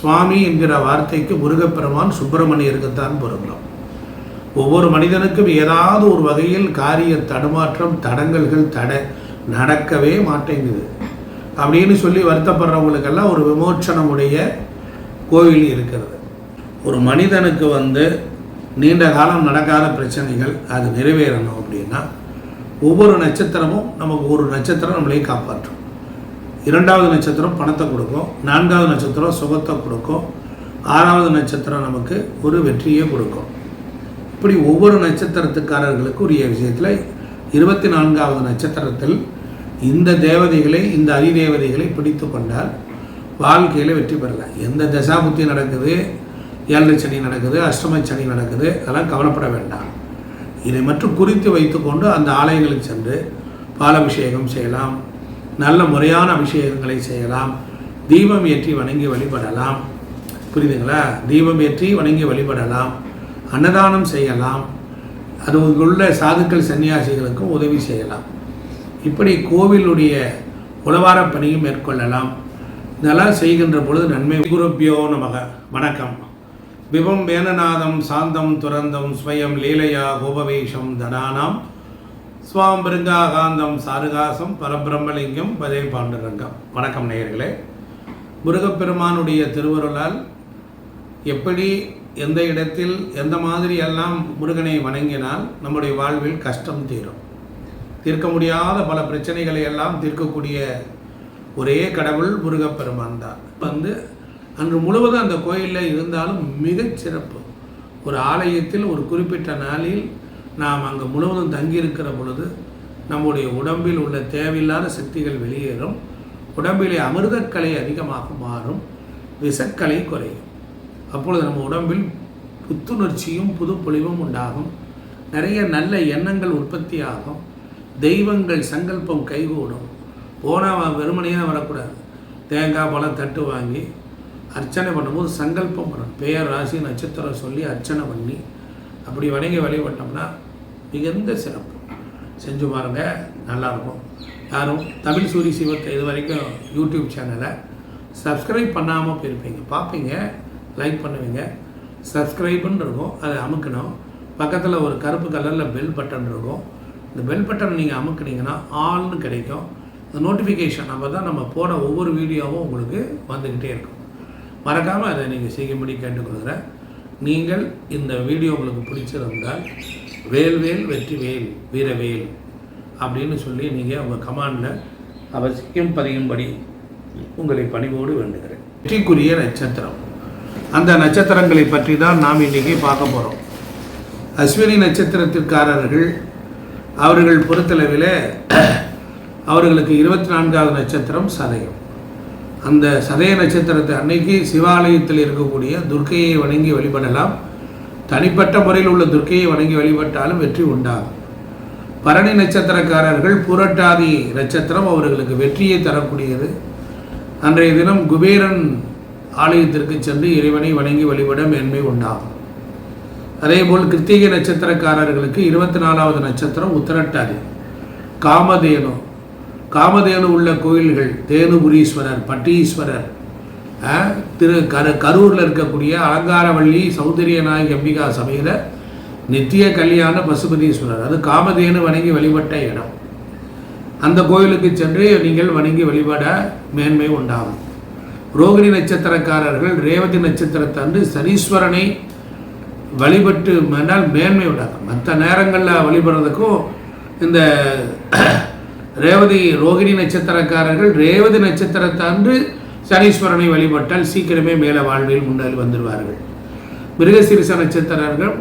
சுவாமி என்கிற வார்த்தைக்கு முருகப்பெருமான் சுப்பிரமணியருக்குத்தான் பொருந்தும். ஒவ்வொரு மனிதனுக்கும் ஏதாவது ஒரு வகையில் காரிய தடுமாற்றம் தடங்கல்கள் நடக்கவே மாட்டேங்குது அப்படின்னு சொல்லி வருத்தப்படுறவங்களுக்கெல்லாம் ஒரு விமோச்சனமுடைய கோவில் இருக்கிறது. ஒரு மனிதனுக்கு நீண்ட காலம் நடக்காத பிரச்சனைகள் அது நிறைவேறணும் அப்படின்னா ஒவ்வொரு நட்சத்திரமும் நமக்கு ஒரு நட்சத்திரம் நம்மளே காப்பாற்றும். 2வது நட்சத்திரம் பணத்தை கொடுக்கும், 4வது நட்சத்திரம் சுகத்தை கொடுக்கும், 6வது நட்சத்திரம் நமக்கு ஒரு வெற்றியை கொடுக்கும். இப்படி ஒவ்வொரு நட்சத்திரத்துக்காரர்களுக்கு உரிய விஷயத்தில் 24வது நட்சத்திரத்தில் இந்த தேவதைகளை இந்த அதிதேவதைகளை பிடித்து கொண்டால் வாழ்க்கையில் வெற்றி பெறலாம். எந்த தசாபுத்தி நடக்குது, 7 சனி நடக்குது, அஷ்டம சனி நடக்குது, அதெல்லாம் கவலைப்பட வேண்டாம். இதை மட்டும் குறித்து வைத்துக்கொண்டு அந்த ஆலயங்களுக்கு சென்று பாலாபிஷேகம் செய்யலாம், நல்ல முறையான அபிஷேகங்களை செய்யலாம், தீபம் ஏற்றி வணங்கி வழிபடலாம். புரியுதுங்களா? தீபம் ஏற்றி வணங்கி வழிபடலாம், அன்னதானம் செய்யலாம், அது உள்ள சாதுக்கள் சன்னியாசிகளுக்கும் உதவி செய்யலாம். இப்படி கோவிலுடைய உழவார பணியும் மேற்கொள்ளலாம். இதெல்லாம் செய்கின்ற பொழுது நன்மை. குருப்பியோ நமக. வணக்கம். விபம் வேணநாதம் சாந்தம் துரந்தம் ஸ்வயம் லீலையா கோபவேஷம் தனானாம் ஸ்வாம் பிருங்காகாந்தம் சாருகாசம் பரபிரம்மலிங்கம் பதே பாண்டுரங்கம். வணக்கம் நேயர்களே. முருகப்பெருமானுடைய திருவருளால் எப்படி எந்த இடத்தில் எந்த மாதிரி எல்லாம் முருகனை வணங்கினால் நம்முடைய வாழ்வில் கஷ்டம் தீரும், தீர்க்க முடியாத பல பிரச்சனைகளை எல்லாம் தீர்க்கக்கூடிய ஒரே கடவுள் முருகப்பெருமான் தான். அன்று முழுவதும் அந்த கோயிலில் இருந்தாலும் மிகச்சிறப்பு. ஒரு ஆலயத்தில் ஒரு குறிப்பிட்ட நாளில் நாம் அங்கே முழுவதும் தங்கியிருக்கிற பொழுது நம்முடைய உடம்பில் உள்ள தேவையில்லாத சக்திகள் வெளியேறும், உடம்பிலே அமிர்தக்கலை அதிகமாக மாறும், விஷக்கலை குறையும். அப்பொழுது நம்ம உடம்பில் புத்துணர்ச்சியும் புதுப்பொழிவும் உண்டாகும், நிறைய நல்ல எண்ணங்கள் உற்பத்தி ஆகும், தெய்வங்கள் சங்கல்பம் கைகூடும். போனால் வெறுமனையாக வரக்கூடாது. தேங்காய் பழம் தட்டு வாங்கி அர்ச்சனை பண்ணும்போது சங்கல்பம் பண்ணணும். பெயர் ராசி நட்சத்திரம் சொல்லி அர்ச்சனை பண்ணி அப்படி வணங்கி வழிபட்டோம்னா மிகுந்த சிறப்பு. செஞ்சு பாருங்கள், நல்லாயிருக்கும். யாரும் தமிழ் சூரி சிவத்தை இது வரைக்கும் யூடியூப் சேனலை சப்ஸ்கிரைப் பண்ணாமல் போயிருப்பீங்க. பார்ப்பீங்க, லைக் பண்ணுவீங்க, சப்ஸ்கிரைப்புன்னு இருக்கும், அதை அமுக்கணும். பக்கத்தில் ஒரு கருப்பு கலரில் பெல் பட்டன் இருக்கும். இந்த பெல் பட்டன் நீங்கள் அமுக்குனீங்கன்னா ஆல்னு கிடைக்கும். இந்த நோட்டிஃபிகேஷன் அப்போ தான் நம்ம போட ஒவ்வொரு வீடியோவும் உங்களுக்கு வந்துக்கிட்டே இருக்கும். மறக்காமல் அதை நீங்கள் செய்யும்படி கேட்டுக்கொள்கிறேன். நீங்கள் இந்த வீடியோ உங்களுக்கு பிடிச்சிருந்தால் வேல்வேல் வெற்றி வேல் வீரவேல் அப்படின்னு சொல்லி நீங்கள் உங்கள் கமாண்டில் அவசியம் பதியும்படி உங்களை பணிவோடு வேண்டுகிறேன். வெற்றிக்குரிய நட்சத்திரம், அந்த நட்சத்திரங்களை பற்றி தான் நாம் இன்றைக்கி பார்க்க போகிறோம். அஸ்வினி நட்சத்திரத்திற்காரர்கள் அவர்கள் பொறுத்தளவில் அவர்களுக்கு 24வது நட்சத்திரம் சதயம். அந்த சதய நட்சத்திரத்தை அன்னைக்கு சிவாலயத்தில் இருக்கக்கூடிய துர்க்கையை வணங்கி வழிபடலாம். தனிப்பட்ட முறையில் உள்ள துர்க்கையை வணங்கி வழிபட்டாலும் வெற்றி உண்டாகும். பரணி நட்சத்திரக்காரர்கள் புரட்டாதி நட்சத்திரம் அவர்களுக்கு வெற்றியை தரக்கூடியது. அன்றைய தினம் குபேரன் ஆலயத்திற்கு சென்று இறைவனை வணங்கி வழிபட மேன்மை உண்டாகும். அதேபோல் கிருத்திகை நட்சத்திரக்காரர்களுக்கு 24வது நட்சத்திரம் உத்திரட்டாதி. காமதேனு உள்ள கோயில்கள் தேனுபுரீஸ்வரர், பட்டீஸ்வரர், கரூரில் இருக்கக்கூடிய அலங்காரவள்ளி சௌந்தரியநாயகி அம்பிகா சமேத நித்திய கல்யாண பசுபதீஸ்வரர், அது காமதேனு வணங்கி வழிபட்ட இடம். அந்த கோயிலுக்கு சென்று நீங்கள் வணங்கி வழிபட மேன்மை உண்டாகும். ரோகிணி நட்சத்திரக்காரர்கள் ரேவதி நட்சத்திரத்தன்று சனீஸ்வரனை வழிபட்டு மேனால் மேன்மை உண்டாகும். மற்ற நேரங்களில் வழிபடுறதுக்கும் இந்த ரோகிணி நட்சத்திரக்காரர்கள் ரேவதி நட்சத்திரத்தன்று சனீஸ்வரனை வழிபட்டால் சீக்கிரமே மேலே வாழ்வில் முன்னாடி வந்துடுவார்கள். மிருகசீரிச நட்சத்திரர்கள்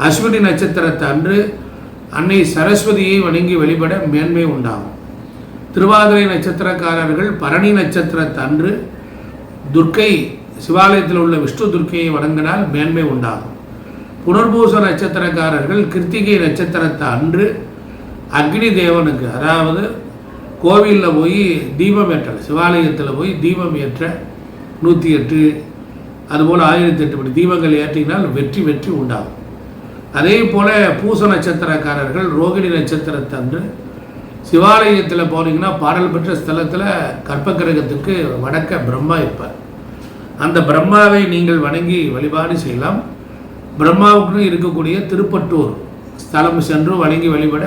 அஸ்வினி நட்சத்திரத்தன்று அன்னை சரஸ்வதியை வணங்கி வழிபட மேன்மை உண்டாகும். திருவாதிரை நட்சத்திரக்காரர்கள் பரணி நட்சத்திரத்தன்று துர்க்கை சிவாலயத்தில் உள்ள விஷ்ணு துர்க்கையை வணங்கினால் மேன்மை உண்டாகும். புனர்பூச நட்சத்திரக்காரர்கள் கிருத்திகை நட்சத்திரத்தை அன்று அக்னி தேவனுக்கு, அதாவது கோவிலில் போய் தீபம் ஏற்ற, சிவாலயத்தில் போய் தீபம் ஏற்ற 108 அதுபோல் 1008 படி தீபங்கள் ஏற்றினால் வெற்றி உண்டாகும். அதே போல் பூச நட்சத்திரக்காரர்கள் ரோகிணி நட்சத்திரத்தன்று சிவாலயத்தில் போனீங்கன்னா பாடல் பெற்ற ஸ்தலத்தில் கற்பகிரகத்துக்கு வடக்க பிரம்மா இருப்பார். அந்த பிரம்மாவை நீங்கள் வணங்கி வழிபாடு செய்யலாம். பிரம்மாவுக்குன்னு இருக்கக்கூடிய திருப்பட்டூர் ஸ்தலம் சென்று வணங்கி வழிபட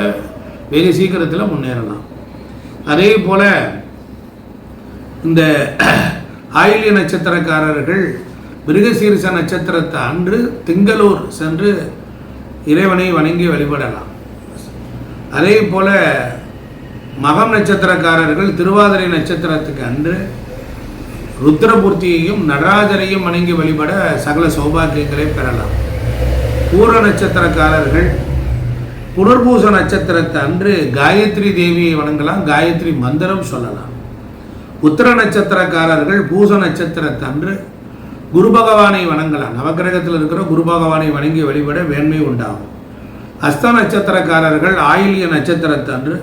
வெகு சீக்கிரத்தில் முன்னேறலாம். அதே போல் இந்த ஆயில்ய நட்சத்திரக்காரர்கள் மிருகசீரிஷ நட்சத்திரத்தை அன்று திங்களூர் சென்று இறைவனை வணங்கி வழிபடலாம். அதே போல் மகம் நட்சத்திரக்காரர்கள் திருவாதிரை நட்சத்திரத்துக்கு அன்று ருத்ரபூர்த்தியையும் நடராஜரையும் வணங்கி வழிபட சகல சௌபாகியங்களை பெறலாம். பூர நட்சத்திரக்காரர்கள் புனர்பூச நட்சத்திரத்தை அன்று காயத்ரி தேவியை வணங்கலாம், காயத்ரி மந்திரம் சொல்லலாம். உத்திர நட்சத்திரக்காரர்கள் பூச நட்சத்திரத்தை அன்று குரு பகவானை வணங்கலாம், நவக்கிரகத்தில் இருக்கிற குரு பகவானை வணங்கி வழிபட வேண்மை உண்டாகும். அஸ்த நட்சத்திரக்காரர்கள் ஆயில்ய நட்சத்திரத்தை அன்று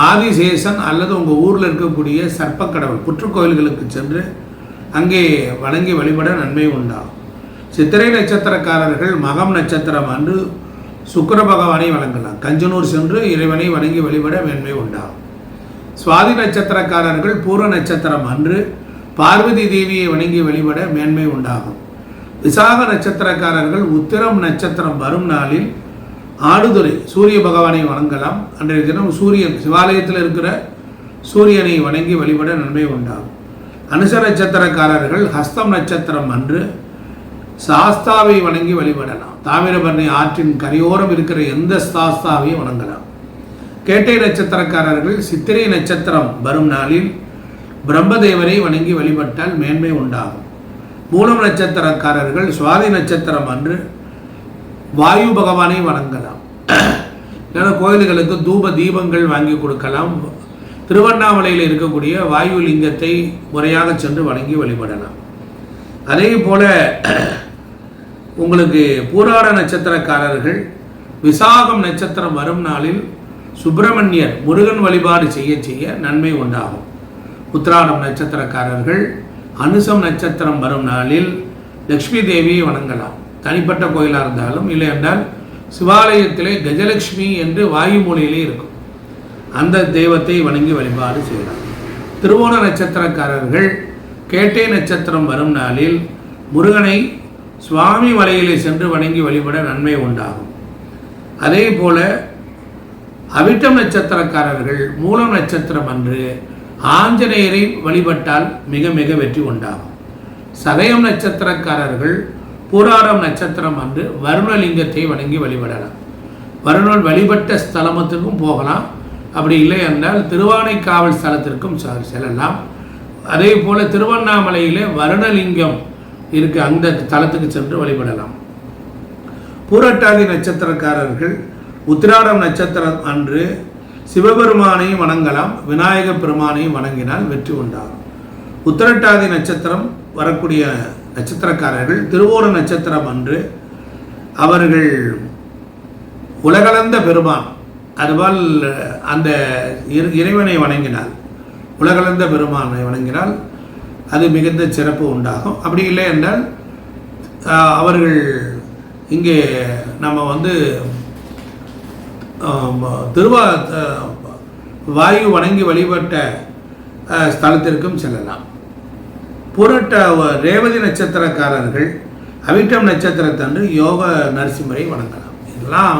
ஆதிசேஷன் அல்லது உங்கள் ஊரில் இருக்கக்கூடிய சர்ப்பக்கடவுள் புற்றுக்கோயில்களுக்கு சென்று அங்கே வணங்கி வழிபட நன்மை உண்டாகும். சித்திரை நட்சத்திரக்காரர்கள் மகம் நட்சத்திரம் அன்று சுக்கிர பகவானை வணங்கலாம், கஞ்சனூர் சென்று இறைவனை வணங்கி வழிபட மேன்மை உண்டாகும். சுவாதி நட்சத்திரக்காரர்கள் பூர நட்சத்திரம் அன்று பார்வதி தேவியை வணங்கி வழிபட மேன்மை உண்டாகும். விசாக நட்சத்திரக்காரர்கள் உத்திரம் நட்சத்திரம் வரும் நாளில் ஆடுதுறை சூரிய பகவானை வணங்கலாம். அன்றைய தினம் சூரியன் சிவாலயத்தில் இருக்கிற சூரியனை வணங்கி வழிபட நன்மை உண்டாகும். அனுச நட்சத்திரக்காரர்கள் ஹஸ்தம் நட்சத்திரம் அன்று சாஸ்தாவை வணங்கி வழிபடலாம். தாமிரபரணி ஆற்றின் கரையோரம் இருக்கிற எந்த சாஸ்தாவையும் வணங்கலாம். கேட்டை நட்சத்திரக்காரர்கள் சித்திரை நட்சத்திரம் வரும் நாளில் பிரம்மதேவரை வணங்கி வழிபட்டால் மேன்மை உண்டாகும். மூலம் நட்சத்திரக்காரர்கள் சுவாதி நட்சத்திரம் அன்று வாயு பகவானை வணங்கலாம். இல்லைன்னா கோயில்களுக்கு தூப தீபங்கள் வாங்கி கொடுக்கலாம். திருவண்ணாமலையில் இருக்கக்கூடிய வாயு லிங்கத்தை முறையாக சென்று வணங்கி வழிபடலாம். அதே போல உங்களுக்கு பூராட நட்சத்திரக்காரர்கள் விசாகம் நட்சத்திரம் வரும் நாளில் சுப்பிரமணியர் முருகன் வழிபாடு செய்ய செய்ய நன்மை உண்டாகும். உத்திராடம் நட்சத்திரக்காரர்கள் அனுசம் நட்சத்திரம் வரும் நாளில் லக்ஷ்மி தேவியை வணங்கலாம். தனிப்பட்ட கோயிலாக இருந்தாலும் இல்லை என்றால் சிவாலயத்திலே கஜலட்சுமி என்று வாயு மூலையிலே இருக்கும், அந்த தெய்வத்தை வணங்கி வழிபாடு செய்யலாம். திருவோண நட்சத்திரக்காரர்கள் கேட்டை நட்சத்திரம் வரும் நாளில் முருகனை சுவாமி மலையிலே சென்று வணங்கி வழிபட நன்மை உண்டாகும். அதே போல அவிட்டம் நட்சத்திரக்காரர்கள் மூலம் நட்சத்திரம் அன்று ஆஞ்சநேயரை வழிபட்டால் மிக மிக வெற்றி உண்டாகும். சதயம் நட்சத்திரக்காரர்கள் பூராடம் நட்சத்திரம் அன்று வருணலிங்கத்தை வணங்கி வழிபடலாம். வருணன் வழிபட்ட ஸ்தலமத்திற்கும் போகலாம், அப்படி இல்லை என்றால் திருவானைக்காவல் ஸ்தலத்திற்கும் செல்லலாம். அதே போல திருவண்ணாமலையிலே வருணலிங்கம் இருக்கு, அந்த தலத்துக்கு சென்று வழிபடலாம். பூரட்டாதி நட்சத்திரக்காரர்கள் உத்திராடம் நட்சத்திரம் அன்று சிவபெருமானை வணங்கலாம், விநாயக பெருமானை வணங்கினால் வெற்றி உண்டாகும். உத்திரட்டாதி நட்சத்திரம் வரக்கூடிய நட்சத்திரக்காரர்கள் திருவோண நட்சத்திரம் அன்று அவர்கள் உலகளந்த பெருமான் அதுபோல் அந்த இறைவனை வணங்கினால், உலகளந்த பெருமானை வணங்கினால் அது மிகுந்த சிறப்பு உண்டாகும். அப்படி இல்லை என்றால் அவர்கள் இங்கே நம்ம வாயு வணங்கி வழிபட்ட ஸ்தலத்திற்கும் செல்லலாம். ரேவதி நட்சத்திரக்காரர்கள் அவிட்டம் நட்சத்திரத்தன்று யோக நரசிம்மரை வணங்கலாம். இதெல்லாம்